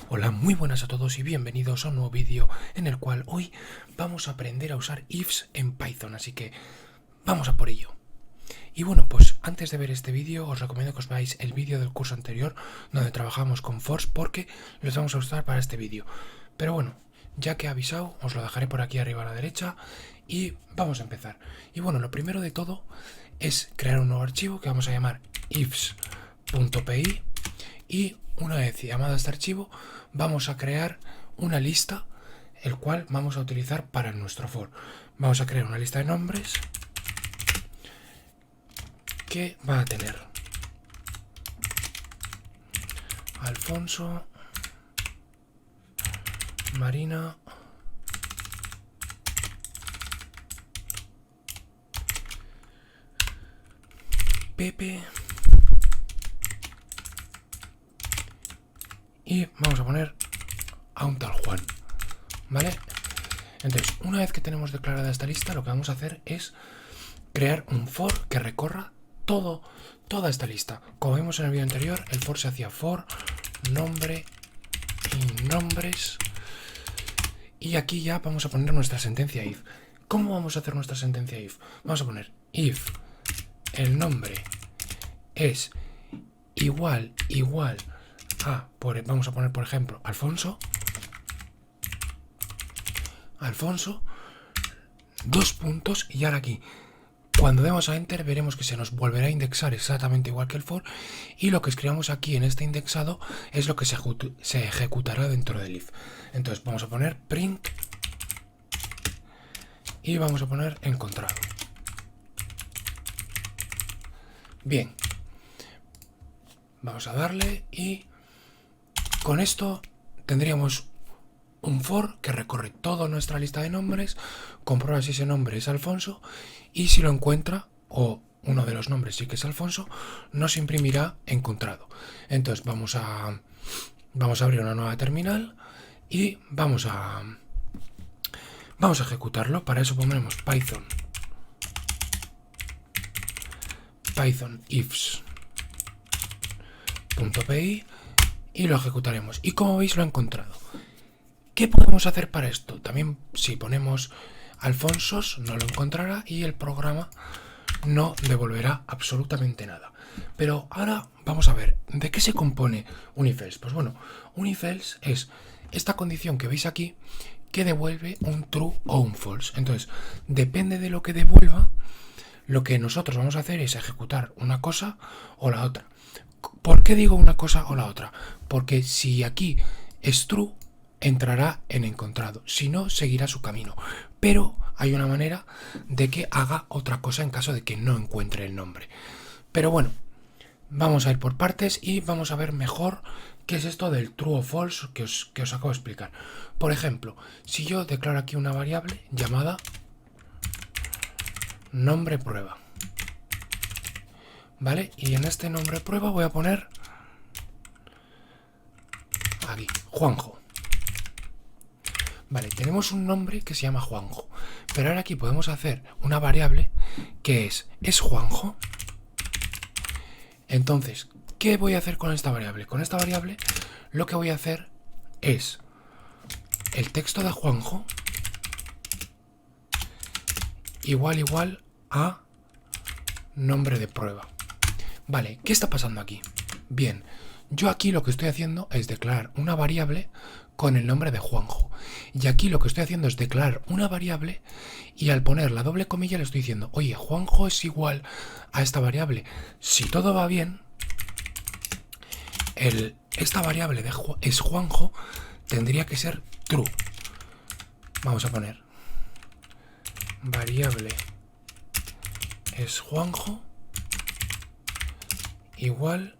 Hola, muy buenas a todos y bienvenidos a un nuevo vídeo en el cual hoy vamos a aprender a usar ifs en Python, así que vamos a por ello. Y bueno, pues antes de ver este vídeo os recomiendo que os veáis el vídeo del curso anterior donde trabajamos con for's porque los vamos a usar para este vídeo. Pero bueno, ya que he avisado, os lo dejaré por aquí arriba a la derecha y vamos a empezar. Y bueno, lo primero de todo es crear un nuevo archivo que vamos a llamar ifs.py y una vez llamado a este archivo vamos a crear una lista el cual vamos a utilizar para nuestro for. Vamos a crear una lista de nombres que va a tener Alfonso, Marina, Pepe y vamos a poner a un tal Juan, ¿vale? Entonces, una vez que tenemos declarada esta lista, lo que vamos a hacer es crear un for que recorra toda esta lista. Como vimos en el vídeo anterior, el for se hacía for, nombre y nombres. Y aquí ya vamos a poner nuestra sentencia if. ¿Cómo vamos a hacer nuestra sentencia if? Vamos a poner if el nombre es igual a, vamos a poner por ejemplo, Alfonso, dos puntos, y ahora aquí cuando demos a enter veremos que se nos volverá a indexar exactamente igual que el for, y lo que escribamos aquí en este indexado es lo que se ejecutará dentro del if. Entonces vamos a poner print y vamos a poner encontrado. Bien, vamos a darle y con esto tendríamos un for que recorre toda nuestra lista de nombres, comprueba si ese nombre es Alfonso y si lo encuentra, o uno de los nombres sí que es Alfonso, nos imprimirá encontrado. Entonces vamos a abrir una nueva terminal y vamos a ejecutarlo. Para eso pondremos python ifs.py y lo ejecutaremos. Y como veis lo he encontrado. ¿Qué podemos hacer para esto? También si ponemos Alfonsos no lo encontrará y el programa no devolverá absolutamente nada. Pero ahora vamos a ver, ¿de qué se compone un if-else? Pues bueno, un if-else es esta condición que veis aquí que devuelve un true o un false. Entonces, depende de lo que devuelva, lo que nosotros vamos a hacer es ejecutar una cosa o la otra. ¿Por qué digo una cosa o la otra? Porque si aquí es true, entrará en encontrado, si no seguirá su camino, pero hay una manera de que haga otra cosa en caso de que no encuentre el nombre. Pero bueno, vamos a ir por partes y vamos a ver mejor qué es esto del true o false que os acabo de explicar. Por ejemplo, si yo declaro aquí una variable llamada nombre prueba, ¿vale? Y en este nombre prueba voy a poner aquí Juanjo. Vale, tenemos un nombre que se llama Juanjo, pero ahora aquí podemos hacer una variable que es Juanjo. Entonces, ¿qué voy a hacer con esta variable? Con esta variable lo que voy a hacer es el texto de Juanjo igual a nombre de prueba. Vale, ¿qué está pasando aquí? Bien, yo aquí lo que estoy haciendo es declarar una variable con el nombre de Juanjo. Y aquí lo que estoy haciendo es declarar una variable y al poner la doble comilla le estoy diciendo, oye, Juanjo es igual a esta variable. Si todo va bien, esta variable de es Juanjo tendría que ser true. Vamos a poner variable es Juanjo igual,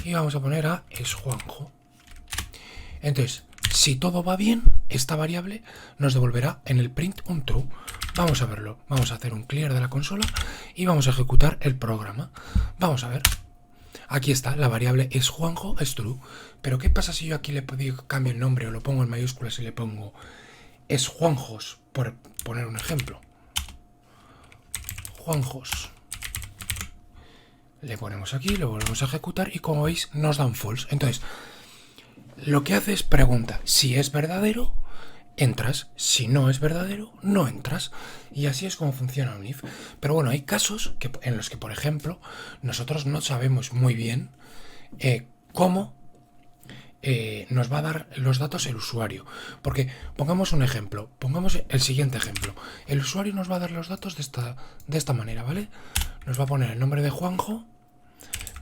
y vamos a poner a es Juanjo. Entonces, si todo va bien, esta variable nos devolverá en el print un true. Vamos a verlo. Vamos a hacer un clear de la consola y vamos a ejecutar el programa. Vamos a ver. Aquí está, la variable es Juanjo, es true. Pero ¿qué pasa si yo aquí le cambio el nombre o lo pongo en mayúsculas y le pongo es Juanjos, por poner un ejemplo? Juanjos. Le ponemos aquí, lo volvemos a ejecutar y como veis nos da un false. Entonces, lo que hace es pregunta, si es verdadero, entras, si no es verdadero, no entras. Y así es como funciona un if. Pero bueno, hay casos en los que, por ejemplo, nosotros no sabemos muy bien cómo nos va a dar los datos el usuario. Porque pongamos un ejemplo, pongamos el siguiente ejemplo. El usuario nos va a dar los datos de esta manera, ¿vale? Nos va a poner el nombre de Juanjo,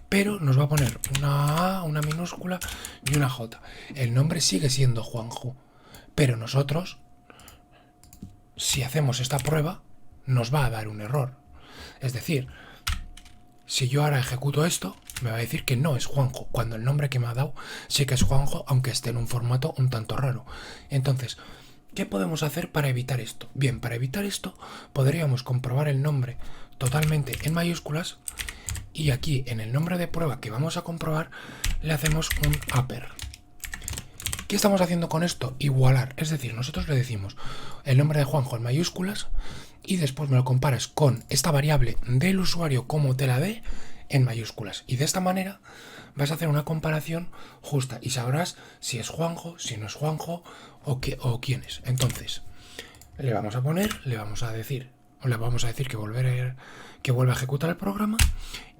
pero nos va a poner una A, una minúscula y una J. El nombre sigue siendo Juanjo, pero nosotros, si hacemos esta prueba, nos va a dar un error. Es decir, si yo ahora ejecuto esto, me va a decir que no es Juanjo, cuando el nombre que me ha dado sí que es Juanjo, aunque esté en un formato un tanto raro. Entonces, ¿qué podemos hacer para evitar esto? Bien, para evitar esto podríamos comprobar el nombre totalmente en mayúsculas y aquí en el nombre de prueba que vamos a comprobar le hacemos un upper. ¿Qué estamos haciendo con esto? Igualar, es decir, nosotros le decimos el nombre de Juanjo en mayúsculas y después me lo comparas con esta variable del usuario como te la dé en mayúsculas. Y de esta manera vas a hacer una comparación justa y sabrás si es Juanjo, si no es Juanjo o quién es. Entonces, le vamos a poner, le vamos a decir que vuelva a ejecutar el programa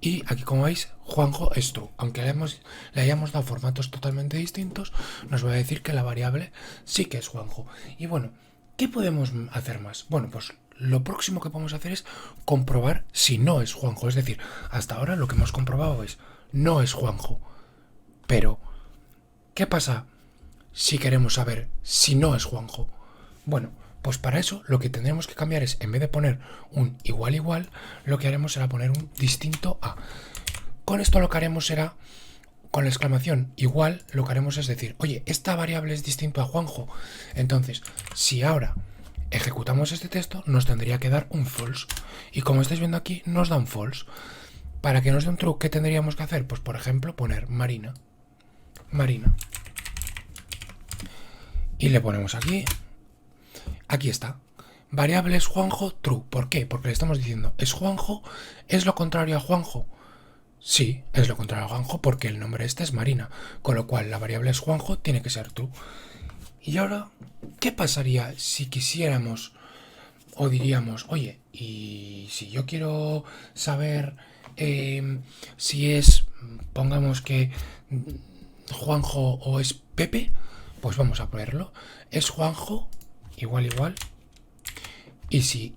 y aquí como veis Juanjo es true, aunque le hayamos dado formatos totalmente distintos, nos va a decir que la variable sí que es Juanjo. Y bueno, ¿qué podemos hacer más? Bueno, pues lo próximo que podemos hacer es comprobar si no es Juanjo, es decir, hasta ahora lo que hemos comprobado es no es Juanjo, pero ¿qué pasa si queremos saber si no es Juanjo? Bueno, pues para eso lo que tendremos que cambiar es, en vez de poner un igual igual, lo que haremos será poner un distinto a. Con esto lo que haremos será, con la exclamación igual, lo que haremos es decir, oye, esta variable es distinto a Juanjo. Entonces, si ahora ejecutamos este texto, nos tendría que dar un false. Y como estáis viendo aquí, nos da un false. Para que nos dé un true, ¿qué tendríamos que hacer? Pues por ejemplo, poner Marina. Y le ponemos aquí. Aquí está. Variable es Juanjo, true. ¿Por qué? Porque le estamos diciendo, ¿es Juanjo? ¿Es lo contrario a Juanjo? Sí, es lo contrario a Juanjo porque el nombre este es Marina. Con lo cual la variable es Juanjo, tiene que ser true. Y ahora, ¿qué pasaría si quisiéramos o diríamos, oye, y si yo quiero saber si es, pongamos que Juanjo o es Pepe, pues vamos a ponerlo. Es Juanjo, igual, igual. Y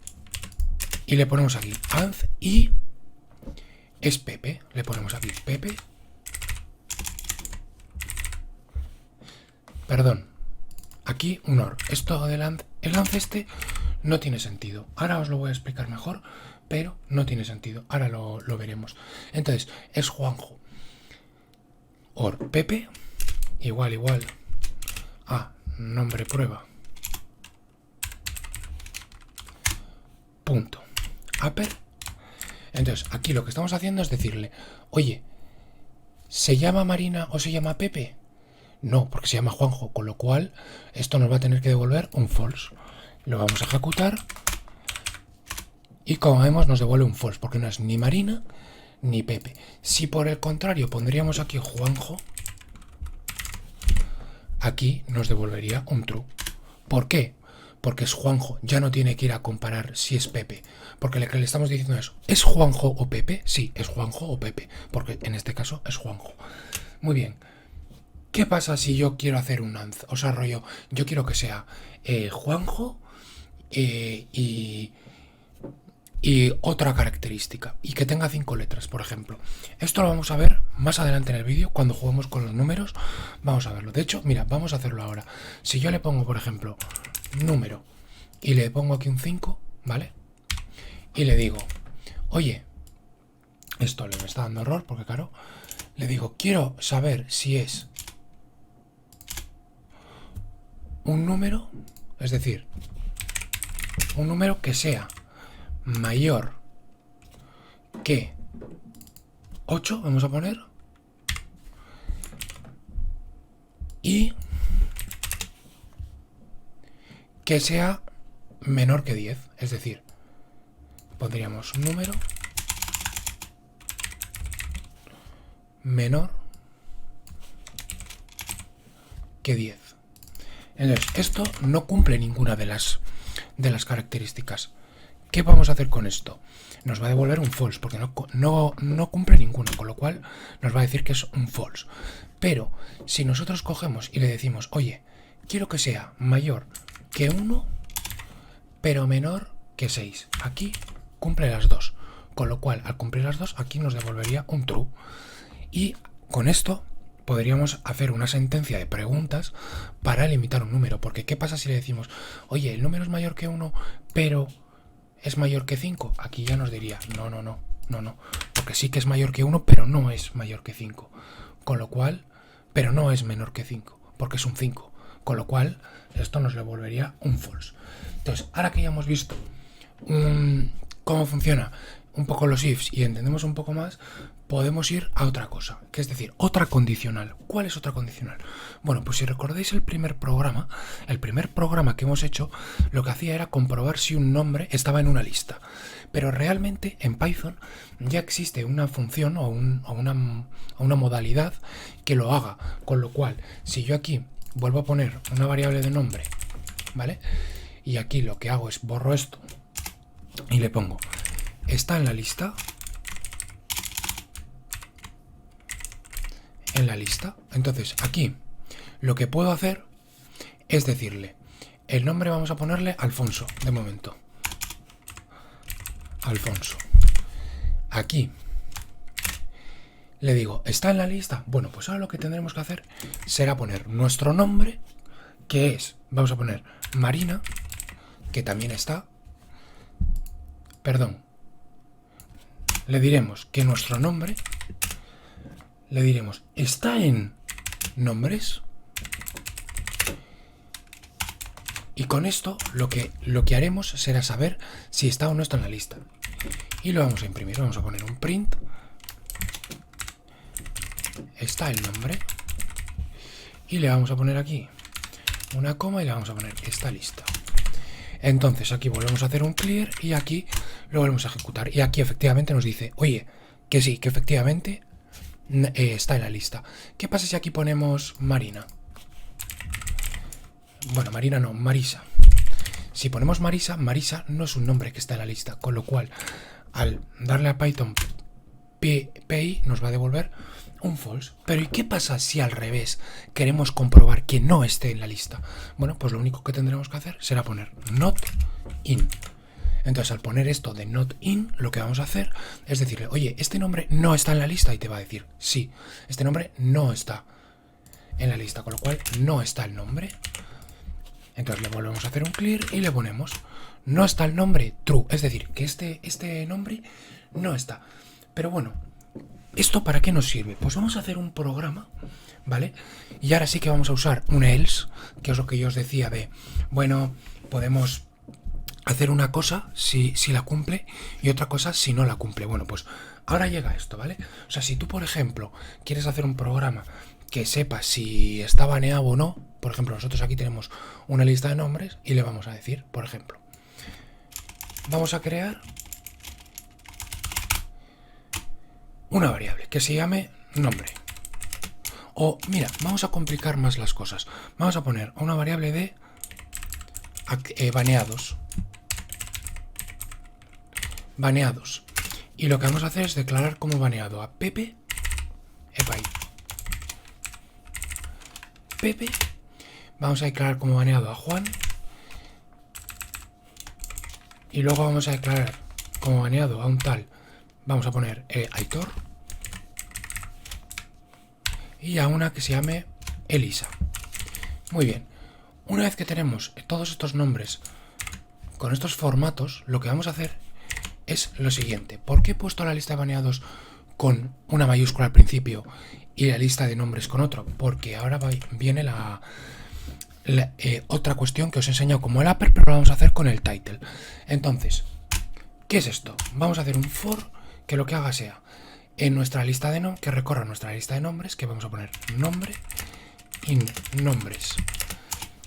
le ponemos aquí and y es Pepe. Le ponemos aquí Pepe. Perdón. Aquí un OR. Esto del AND, el AND este no tiene sentido. Ahora os lo voy a explicar mejor, pero no tiene sentido. Ahora lo veremos. Entonces, es Juanjo. OR Pepe. Igual, igual. A nombre prueba. Punto. Upper. Entonces, aquí lo que estamos haciendo es decirle, oye, ¿se llama Marina o se llama Pepe? No, porque se llama Juanjo, con lo cual esto nos va a tener que devolver un false. Lo vamos a ejecutar y como vemos nos devuelve un false, porque no es ni Marina ni Pepe. Si por el contrario pondríamos aquí Juanjo, aquí nos devolvería un true. ¿Por qué? Porque es Juanjo, ya no tiene que ir a comparar si es Pepe, porque le estamos diciendo eso. ¿Es Juanjo o Pepe? Sí, es Juanjo o Pepe, porque en este caso es Juanjo. Muy bien. ¿Qué pasa si yo quiero hacer un AND? O sea, rollo, yo quiero que sea Juanjo y otra característica, y que tenga 5 letras, por ejemplo. Esto lo vamos a ver más adelante en el vídeo, cuando juguemos con los números, vamos a verlo. De hecho, mira, vamos a hacerlo ahora. Si yo le pongo, por ejemplo, número, y le pongo aquí un 5, ¿vale? Y le digo, oye, esto le está dando error, porque claro, le digo, quiero saber si es un número, es decir, un número que sea mayor que 8, vamos a poner, y que sea menor que 10, es decir, pondríamos un número menor que 10. Entonces, esto no cumple ninguna de las características. ¿Qué vamos a hacer con esto? Nos va a devolver un false, porque no cumple ninguna, con lo cual nos va a decir que es un false. Pero si nosotros cogemos y le decimos, oye, quiero que sea mayor que 1, pero menor que 6. Aquí cumple las dos. Con lo cual, al cumplir las dos, aquí nos devolvería un true. Y con esto podríamos hacer una sentencia de preguntas para limitar un número. Porque ¿qué pasa si le decimos, oye, el número es mayor que 1, pero es mayor que 5? Aquí ya nos diría, no. Porque sí que es mayor que 1, pero no es mayor que 5. Con lo cual, pero no es menor que 5, porque es un 5. Con lo cual, esto nos devolvería un false. Entonces, ahora que ya hemos visto cómo funciona un poco los ifs y entendemos un poco más, podemos ir a otra cosa, que es decir, otra condicional. ¿Cuál es otra condicional? Bueno, pues si recordáis el primer programa que hemos hecho, lo que hacía era comprobar si un nombre estaba en una lista. Pero realmente en Python ya existe una función o una modalidad que lo haga. Con lo cual, si yo aquí vuelvo a poner una variable de nombre, ¿vale? Y aquí lo que hago es borro esto y le pongo, está en la lista. Entonces aquí lo que puedo hacer es decirle, el nombre vamos a ponerle Alfonso, de momento. Alfonso. Aquí le digo, ¿está en la lista? Bueno, pues ahora lo que tendremos que hacer será poner nuestro nombre, que es, vamos a poner Marina, que también está. Perdón. Le diremos que nuestro nombre, le diremos, ¿está en nombres? Y con esto lo que haremos será saber si está o no está en la lista. Y lo vamos a imprimir. Vamos a poner un print. Está el nombre. Y le vamos a poner aquí una coma y le vamos a poner esta lista. Entonces aquí volvemos a hacer un clear y aquí lo volvemos a ejecutar. Y aquí efectivamente nos dice, oye, que sí, que efectivamente está en la lista. ¿Qué pasa si aquí ponemos Marina? Bueno, Marina no, Marisa. Si ponemos Marisa, Marisa no es un nombre que está en la lista, con lo cual al darle a Python PI nos va a devolver un false. Pero ¿y qué pasa si al revés queremos comprobar que no esté en la lista? Bueno, pues lo único que tendremos que hacer será poner not in. Entonces al poner esto de not in, lo que vamos a hacer es decirle, oye, este nombre no está en la lista, y te va a decir, sí, este nombre no está en la lista, con lo cual no está el nombre. Entonces le volvemos a hacer un clear y le ponemos, no está el nombre, true, es decir, que este nombre no está. Pero bueno, ¿esto para qué nos sirve? Pues vamos a hacer un programa, ¿vale? Y ahora sí que vamos a usar un else, que es lo que yo os decía de, bueno, podemos hacer una cosa si la cumple y otra cosa si no la cumple. Bueno, pues ahora llega esto, ¿vale? O sea, si tú, por ejemplo, quieres hacer un programa que sepa si está baneado o no, por ejemplo, nosotros aquí tenemos una lista de nombres y le vamos a decir, por ejemplo, vamos a crear una variable que se llame nombre. O, mira, vamos a complicar más las cosas. Vamos a poner una variable de baneados. Baneados. Y lo que vamos a hacer es declarar como baneado a Pepe Epay. Pepe. Vamos a declarar como baneado a Juan. Y luego vamos a declarar como baneado a un tal, vamos a poner Aitor. Y a una que se llame Elisa. Muy bien. Una vez que tenemos todos estos nombres con estos formatos, lo que vamos a hacer es lo siguiente. ¿Por qué he puesto la lista de baneados con una mayúscula al principio y la lista de nombres con otro? Porque ahora viene otra cuestión que os he enseñado como el upper, pero lo vamos a hacer con el title. Entonces, ¿qué es esto? Vamos a hacer un for que lo que haga sea en nuestra lista de que recorra nuestra lista de nombres, que vamos a poner nombre in nombres.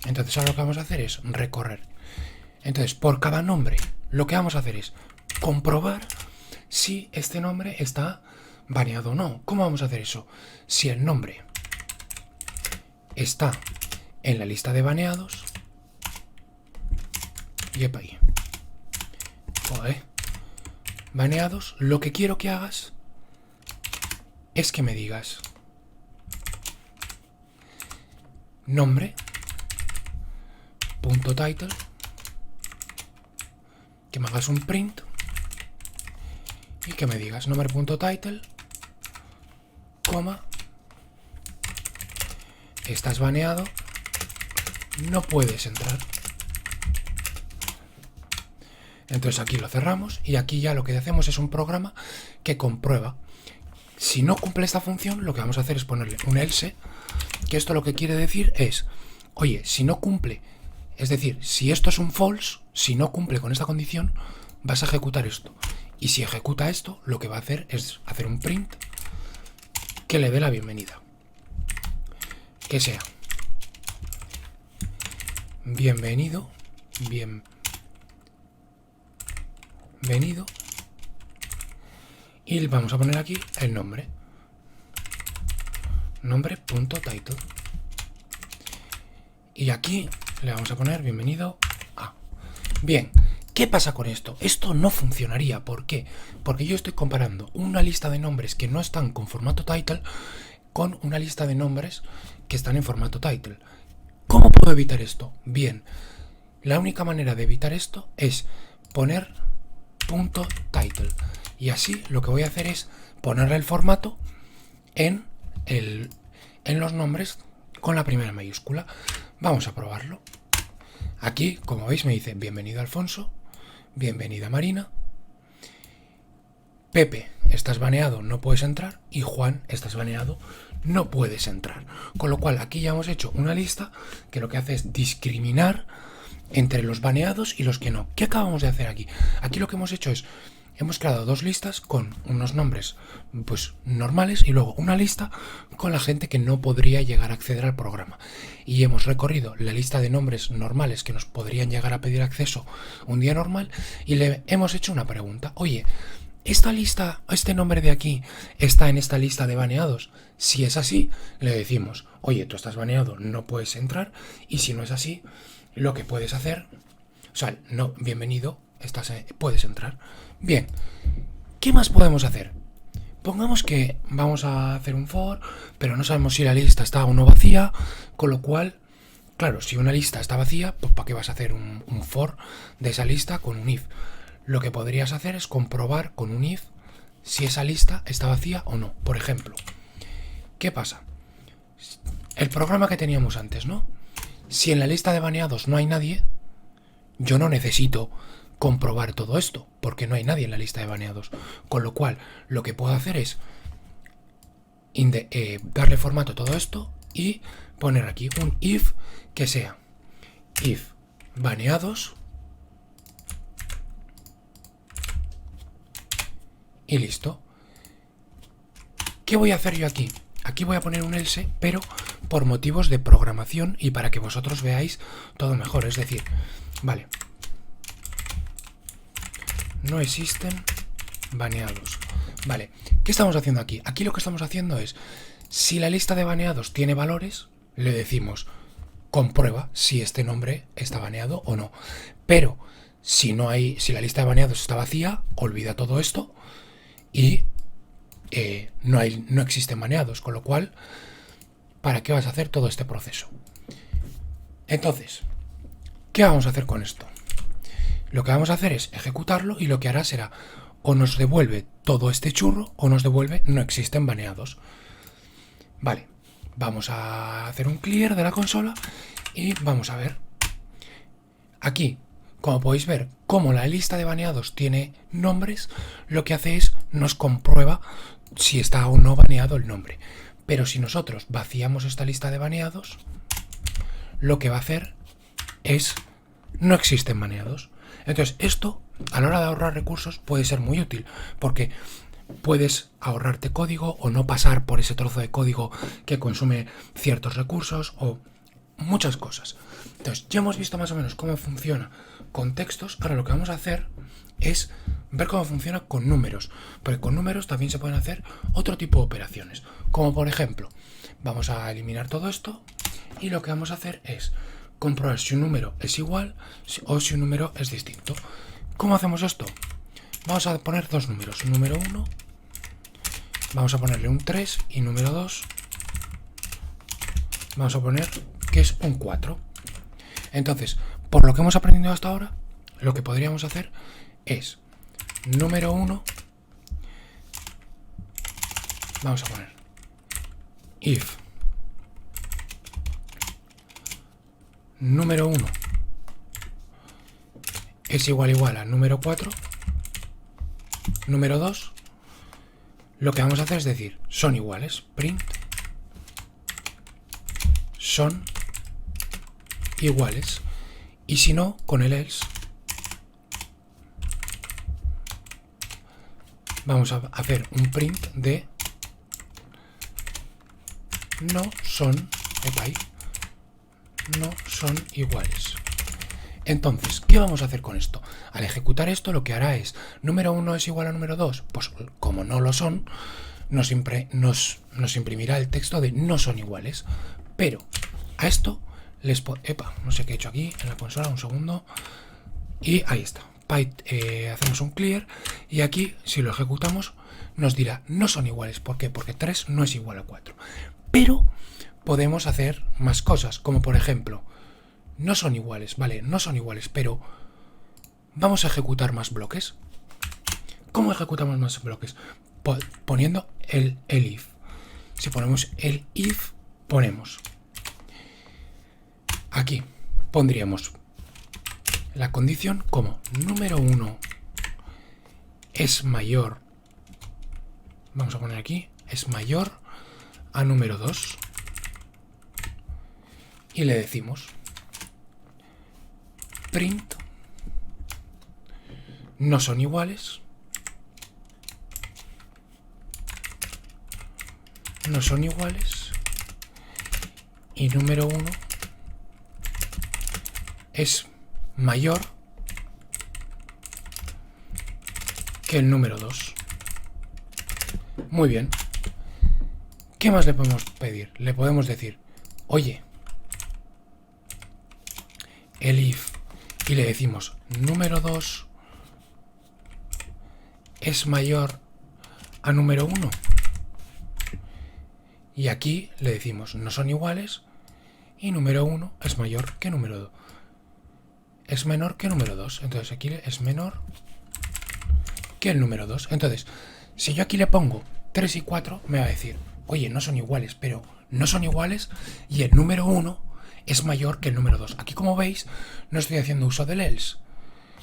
Entonces ahora lo que vamos a hacer es recorrer. Entonces por cada nombre lo que vamos a hacer es comprobar si este nombre está baneado o no. ¿Cómo vamos a hacer eso? Si el nombre está en la lista de baneados... Yepa ahí. Joder. Baneados, lo que quiero que hagas es que me digas nombre punto title, que me hagas un print y que me digas nombre punto title, coma, estás baneado, no puedes entrar. Entonces aquí lo cerramos y aquí ya lo que hacemos es un programa que comprueba. Si no cumple esta función, lo que vamos a hacer es ponerle un else, que esto lo que quiere decir es, oye, si no cumple, es decir, si esto es un false, si no cumple con esta condición, vas a ejecutar esto. Y si ejecuta esto, lo que va a hacer es hacer un print que le dé la bienvenida. Que sea bienvenido, bienvenido. Y vamos a poner aquí el nombre. Nombre.title. Y aquí le vamos a poner bienvenido a. Bien, ¿qué pasa con esto? Esto no funcionaría. ¿Por qué? Porque yo estoy comparando una lista de nombres que no están con formato title con una lista de nombres que están en formato title. ¿Cómo puedo evitar esto? Bien, la única manera de evitar esto es poner punto title. Y así lo que voy a hacer es ponerle el formato en los nombres con la primera mayúscula. Vamos a probarlo. Aquí, como veis, me dice bienvenido Alfonso, bienvenida Marina, Pepe, estás baneado, no puedes entrar, y Juan, estás baneado, no puedes entrar. Con lo cual aquí ya hemos hecho una lista que lo que hace es discriminar entre los baneados y los que no. ¿Qué acabamos de hacer aquí? Aquí lo que hemos hecho es, hemos creado dos listas con unos nombres pues normales y luego una lista con la gente que no podría llegar a acceder al programa. Y hemos recorrido la lista de nombres normales que nos podrían llegar a pedir acceso un día normal y le hemos hecho una pregunta. Oye, ¿esta lista, este nombre de aquí está en esta lista de baneados? Si es así, le decimos, oye, tú estás baneado, no puedes entrar. Y si no es así, lo que puedes hacer, o sea, no, bienvenido, puedes entrar. Bien, ¿qué más podemos hacer? Pongamos que vamos a hacer un for, pero no sabemos si la lista está o no vacía, con lo cual, claro, si una lista está vacía, pues ¿para qué vas a hacer un for de esa lista con un if? Lo que podrías hacer es comprobar con un if si esa lista está vacía o no. Por ejemplo, ¿qué pasa? El programa que teníamos antes, ¿no? Si en la lista de baneados no hay nadie, yo no necesito comprobar todo esto, porque no hay nadie en la lista de baneados. Con lo cual, lo que puedo hacer es darle formato a todo esto y poner aquí un if que sea if baneados y listo. ¿Qué voy a hacer yo aquí? Aquí voy a poner un else, pero por motivos de programación y para que vosotros veáis todo mejor. Es decir, vale, no existen baneados. Vale, ¿qué estamos haciendo aquí? Aquí lo que estamos haciendo es, si la lista de baneados tiene valores, le decimos, comprueba si este nombre está baneado o no. Pero si la lista de baneados está vacía, olvida todo esto y no existen baneados, con lo cual, ¿para qué vas a hacer todo este proceso? Entonces, ¿qué vamos a hacer con esto? Lo que vamos a hacer es ejecutarlo y lo que hará será o nos devuelve todo este churro o nos devuelve no existen baneados. Vale, vamos a hacer un clear de la consola y vamos a ver. Aquí, como podéis ver, como la lista de baneados tiene nombres, lo que hace es nos comprueba si está o no baneado el nombre. Pero si nosotros vaciamos esta lista de baneados, lo que va a hacer es no existen baneados. Entonces esto, a la hora de ahorrar recursos, puede ser muy útil, porque puedes ahorrarte código o no pasar por ese trozo de código que consume ciertos recursos o muchas cosas. Entonces ya hemos visto más o menos cómo funciona con textos. Ahora lo que vamos a hacer es ver cómo funciona con números, porque con números también se pueden hacer otro tipo de operaciones, como por ejemplo, vamos a eliminar todo esto y lo que vamos a hacer es comprobar si un número es igual o si un número es distinto. ¿Cómo hacemos esto? Vamos a poner dos números, número 1, vamos a ponerle un 3 y número 2, vamos a poner que es un 4. Entonces, por lo que hemos aprendido hasta ahora, lo que podríamos hacer es número 1, vamos a poner if número 1 es igual a número 4, número 2, lo que vamos a hacer es decir, son iguales, print son iguales, y si no, con el else vamos a hacer un print de no son iguales. Entonces, ¿qué vamos a hacer con esto? Al ejecutar esto, lo que hará es, ¿número 1 es igual a número 2? Pues como no lo son, nos imprimirá el texto de no son iguales. Pero a esto no sé qué he hecho aquí en la consola, un segundo. Y ahí está. Hacemos un clear y aquí, si lo ejecutamos, nos dirá no son iguales. ¿Por qué? Porque 3 no es igual a 4. Pero podemos hacer más cosas, como por ejemplo, no son iguales, vale, no son iguales, pero vamos a ejecutar más bloques. ¿Cómo ejecutamos más bloques? Poniendo el if. Si ponemos el if, ponemos aquí, pondríamos la condición como número 1 es mayor, vamos a poner aquí, es mayor a número 2 y le decimos print no son iguales, y número 1 es mayor que el número 2. Muy bien. ¿Qué más le podemos pedir? Le podemos decir, oye, el if, y le decimos número 2 es mayor a número 1. Y aquí le decimos no son iguales y número 1 es mayor que número 2. Es menor que número 2. Entonces aquí es menor que el número 2. Entonces, si yo aquí le pongo 3 y 4, me va a decir, oye, no son iguales, pero no son iguales y el número 1 es mayor que el número 2. Aquí, como veis, no estoy haciendo uso del else.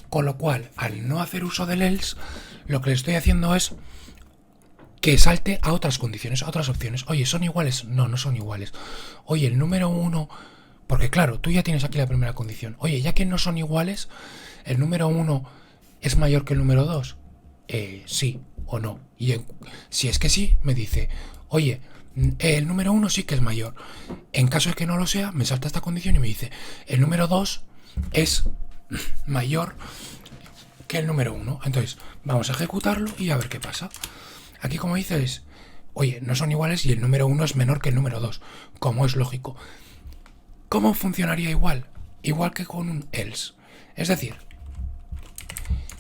Con lo cual, al no hacer uso del else, lo que le estoy haciendo es que salte a otras condiciones, a otras opciones. Oye, ¿son iguales? No, no son iguales. Oye, el número 1... Porque claro, tú ya tienes aquí la primera condición. Oye, ya que no son iguales, ¿el número 1 es mayor que el número 2? Sí o no. Y si es que sí, me dice, oye, el número 1 sí que es mayor. En caso de que no lo sea, me salta esta condición y me dice, el número 2 es mayor que el número 1. Entonces, vamos a ejecutarlo y a ver qué pasa. Aquí, como dice, es, oye, no son iguales y el número 1 es menor que el número 2, como es lógico. ¿Cómo funcionaría igual? Igual que con un else. Es decir,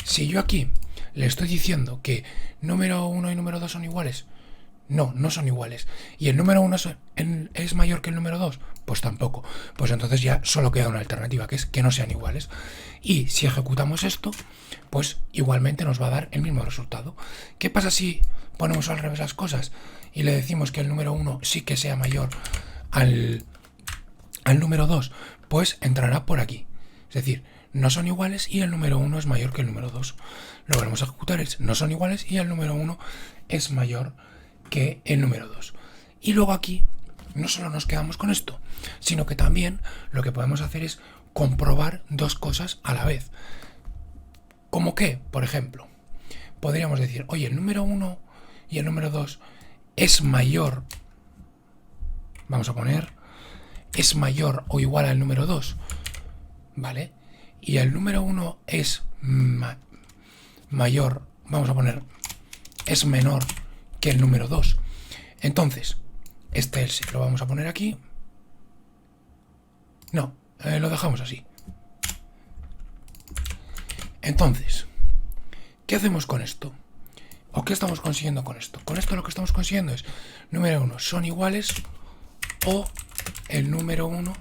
si yo aquí le estoy diciendo que número 1 y número 2 son iguales, no, no son iguales, y el número 1 es mayor que el número 2, pues tampoco. Pues entonces ya solo queda una alternativa, que es que no sean iguales. Y si ejecutamos esto, pues igualmente nos va a dar el mismo resultado. ¿Qué pasa si ponemos al revés las cosas y le decimos que el número 1 sí que sea mayor al número 2? Pues entrará por aquí. Es decir, no son iguales y el número 1 es mayor que el número 2. Lo que vamos a ejecutar es no son iguales y el número 1 es mayor que el número 2. Y luego aquí no solo nos quedamos con esto, sino que también lo que podemos hacer es comprobar dos cosas a la vez. ¿Cómo qué? Por ejemplo, podríamos decir, oye, el número 1 y el número 2 es mayor, vamos a poner, es mayor o igual al número 2, ¿vale? Y el número 1 es mayor, vamos a poner, es menor que el número 2. Entonces, este else lo vamos a poner aquí. No, lo dejamos así. Entonces, ¿qué hacemos con esto? ¿O qué estamos consiguiendo con esto? Con esto lo que estamos consiguiendo es, número 1 son iguales o el número 1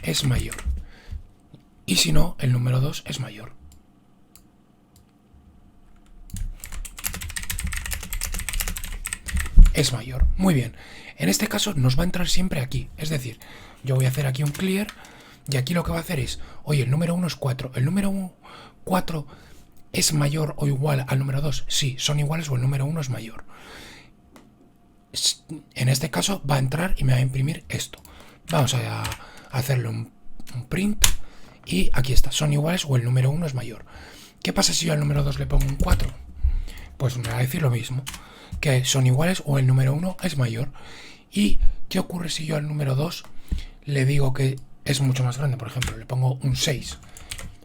es mayor. Y si no, el número 2 es mayor. Es mayor. Muy bien. En este caso nos va a entrar siempre aquí. Es decir, yo voy a hacer aquí un clear y aquí lo que va a hacer es, oye, el número 1 es 4. ¿El número 4 es mayor o igual al número 2? Sí, son iguales o el número 1 es mayor. En este caso va a entrar y me va a imprimir esto. Vamos a hacerle un print y aquí está, son iguales o el número 1 es mayor. ¿Qué pasa si yo al número 2 le pongo un 4? Pues me va a decir lo mismo, que son iguales o el número 1 es mayor. ¿Y qué ocurre si yo al número 2 le digo que es mucho más grande? Por ejemplo, le pongo un 6.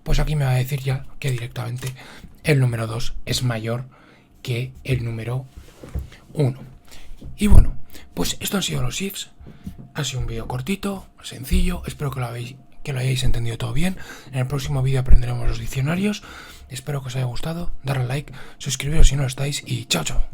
Pues aquí me va a decir ya que directamente el número 2 es mayor que el número 1. Y bueno, pues esto han sido los ifs. Ha sido un vídeo cortito, sencillo. Espero que lo hayáis entendido todo bien. En el próximo vídeo aprenderemos los diccionarios. Espero que os haya gustado. Darle like, suscribiros si no lo estáis y chao, chao.